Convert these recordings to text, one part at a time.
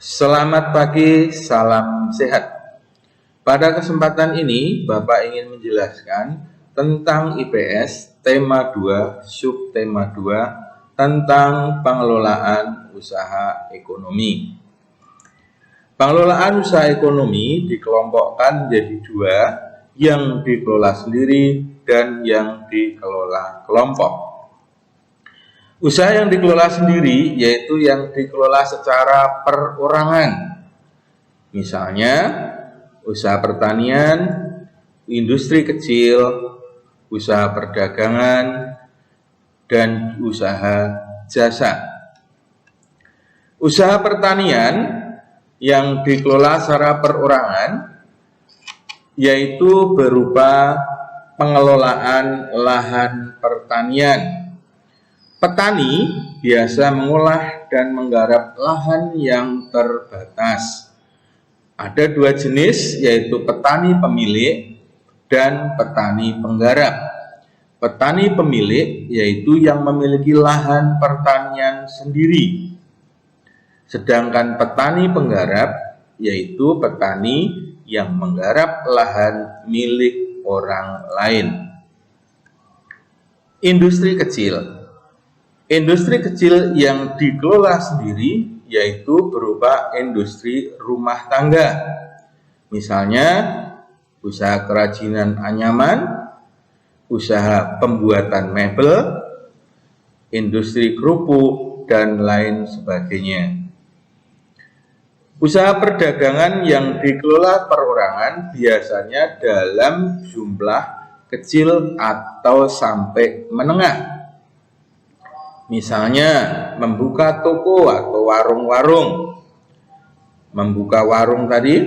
Selamat pagi, salam sehat. Pada kesempatan ini, Bapak ingin menjelaskan tentang IPS, tema 2, subtema 2, tentang pengelolaan usaha ekonomi. Pengelolaan usaha ekonomi dikelompokkan menjadi dua, yang dikelola sendiri dan yang dikelola kelompok. Usaha yang dikelola sendiri yaitu yang dikelola secara perorangan. Misalnya, usaha pertanian, industri kecil, usaha perdagangan, dan usaha jasa. Usaha pertanian yang dikelola secara perorangan yaitu berupa pengelolaan lahan pertanian. Petani biasa mengolah dan menggarap lahan yang terbatas. Ada dua jenis, yaitu petani pemilik dan petani penggarap. Petani pemilik yaitu yang memiliki lahan pertanian sendiri. Sedangkan petani penggarap yaitu petani yang menggarap lahan milik orang lain. Industri kecil. Industri kecil yang dikelola sendiri yaitu berupa industri rumah tangga. Misalnya, usaha kerajinan anyaman, usaha pembuatan mebel, industri kerupuk, dan lain sebagainya. Usaha perdagangan yang dikelola perorangan biasanya dalam jumlah kecil atau sampai menengah. Misalnya, membuka toko atau warung-warung. Membuka warung tadi,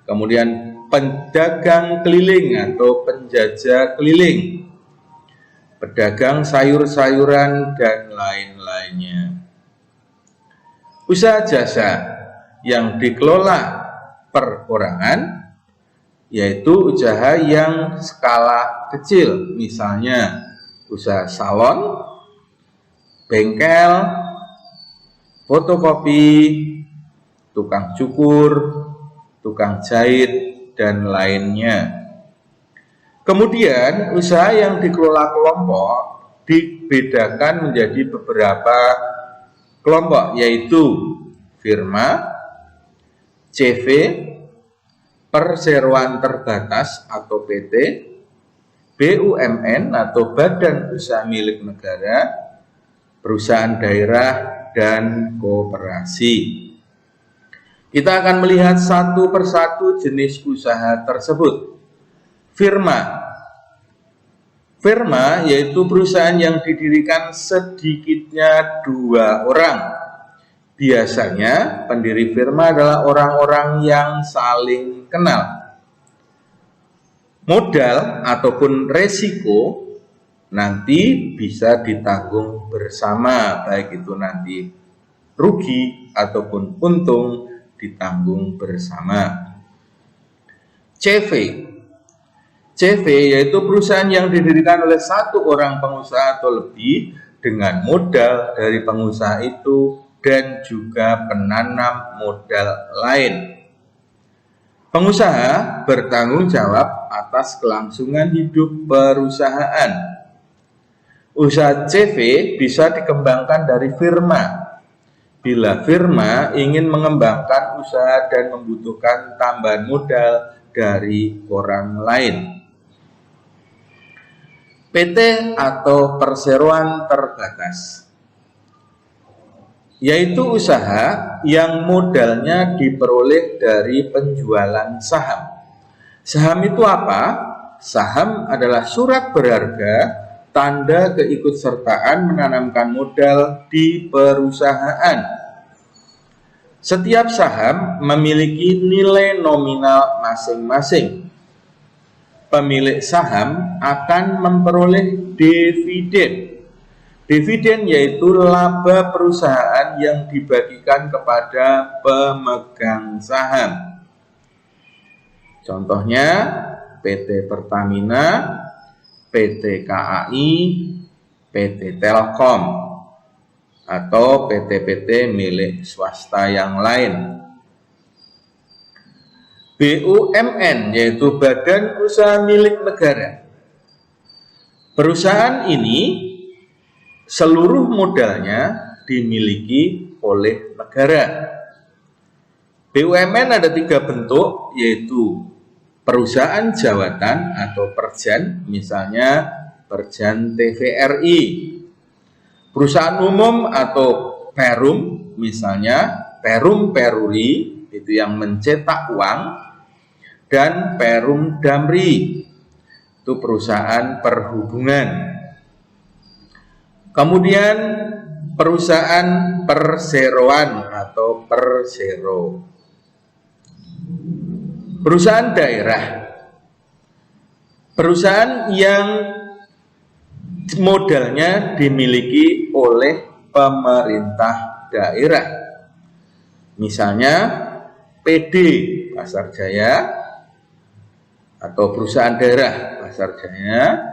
kemudian pedagang keliling atau penjajah keliling, pedagang sayur-sayuran, dan lain-lainnya. Usaha jasa yang dikelola perorangan yaitu usaha yang skala kecil, misalnya usaha salon, bengkel, fotokopi, tukang cukur, tukang jahit, dan lainnya. Kemudian, usaha yang dikelola kelompok dibedakan menjadi beberapa kelompok, yaitu firma, CV, perseroan terbatas atau PT, BUMN atau badan usaha milik negara, perusahaan daerah, dan koperasi. Kita akan melihat satu persatu jenis usaha tersebut. Firma. Firma yaitu perusahaan yang didirikan sedikitnya 2 orang. Biasanya pendiri firma adalah orang-orang yang saling kenal. Modal ataupun resiko nanti bisa ditanggung bersama, baik itu nanti rugi ataupun untung ditanggung bersama. CV. CV yaitu perusahaan yang didirikan oleh satu orang pengusaha atau lebih dengan modal dari pengusaha itu dan juga penanam modal lain. Pengusaha bertanggung jawab atas kelangsungan hidup perusahaan. Usaha CV bisa dikembangkan dari firma. Bila firma ingin mengembangkan usaha dan membutuhkan tambahan modal dari orang lain. PT atau perseroan terbatas, yaitu usaha yang modalnya diperoleh dari penjualan saham. Saham itu apa? Saham adalah surat berharga tanda keikutsertaan menanamkan modal di perusahaan. Setiap saham memiliki nilai nominal masing-masing. Pemilik saham akan memperoleh dividen. Dividen yaitu laba perusahaan yang dibagikan kepada pemegang saham. Contohnya PT Pertamina, PT KAI, PT Telkom, atau PT-PT milik swasta yang lain. BUMN, yaitu Badan Usaha Milik Negara. Perusahaan ini seluruh modalnya dimiliki oleh negara. BUMN ada 3 bentuk, yaitu perusahaan jawatan atau perjan, misalnya Perjan TVRI. Perusahaan umum atau perum, misalnya Perum Peruri, itu yang mencetak uang, dan Perum Damri, itu perusahaan perhubungan. Kemudian perusahaan perseroan atau persero. Perusahaan daerah, perusahaan yang modalnya dimiliki oleh pemerintah daerah, misalnya PD Pasar Jaya atau perusahaan daerah Pasar Jaya,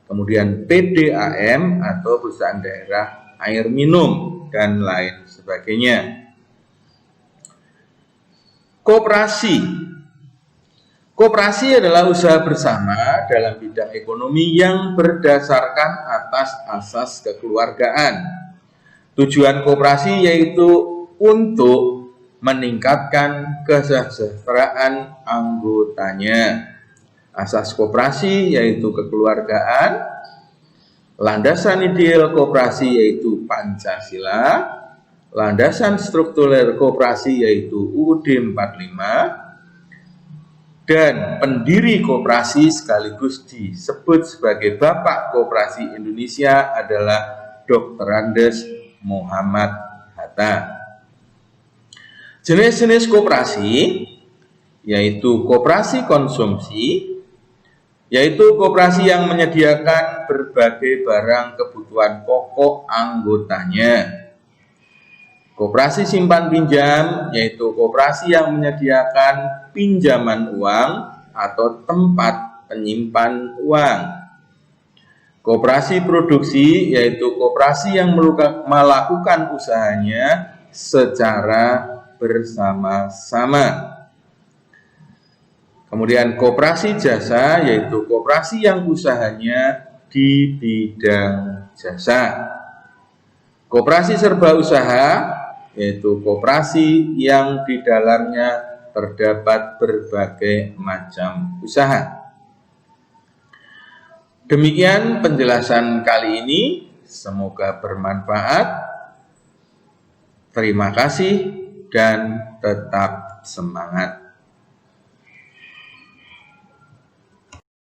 kemudian PDAM atau perusahaan daerah air minum, dan lain sebagainya. Koperasi adalah usaha bersama dalam bidang ekonomi yang berdasarkan atas asas kekeluargaan. Tujuan koperasi yaitu untuk meningkatkan kesejahteraan anggotanya. Asas koperasi yaitu kekeluargaan. Landasan ideal koperasi yaitu Pancasila. Landasan struktural koperasi yaitu UUD 45. Dan pendiri koperasi sekaligus disebut sebagai Bapak Koperasi Indonesia adalah Dr. Andes Muhammad Hatta. Jenis-jenis koperasi yaitu koperasi konsumsi, yaitu koperasi yang menyediakan berbagai barang kebutuhan pokok anggotanya. Koperasi simpan pinjam, yaitu koperasi yang menyediakan pinjaman uang atau tempat penyimpan uang. Koperasi produksi, yaitu koperasi yang melakukan usahanya secara bersama-sama. Kemudian koperasi jasa, yaitu koperasi yang usahanya di bidang jasa. Koperasi serba usaha, yaitu koperasi yang di dalamnya terdapat berbagai macam usaha. Demikian penjelasan kali ini, semoga bermanfaat. Terima kasih dan tetap semangat.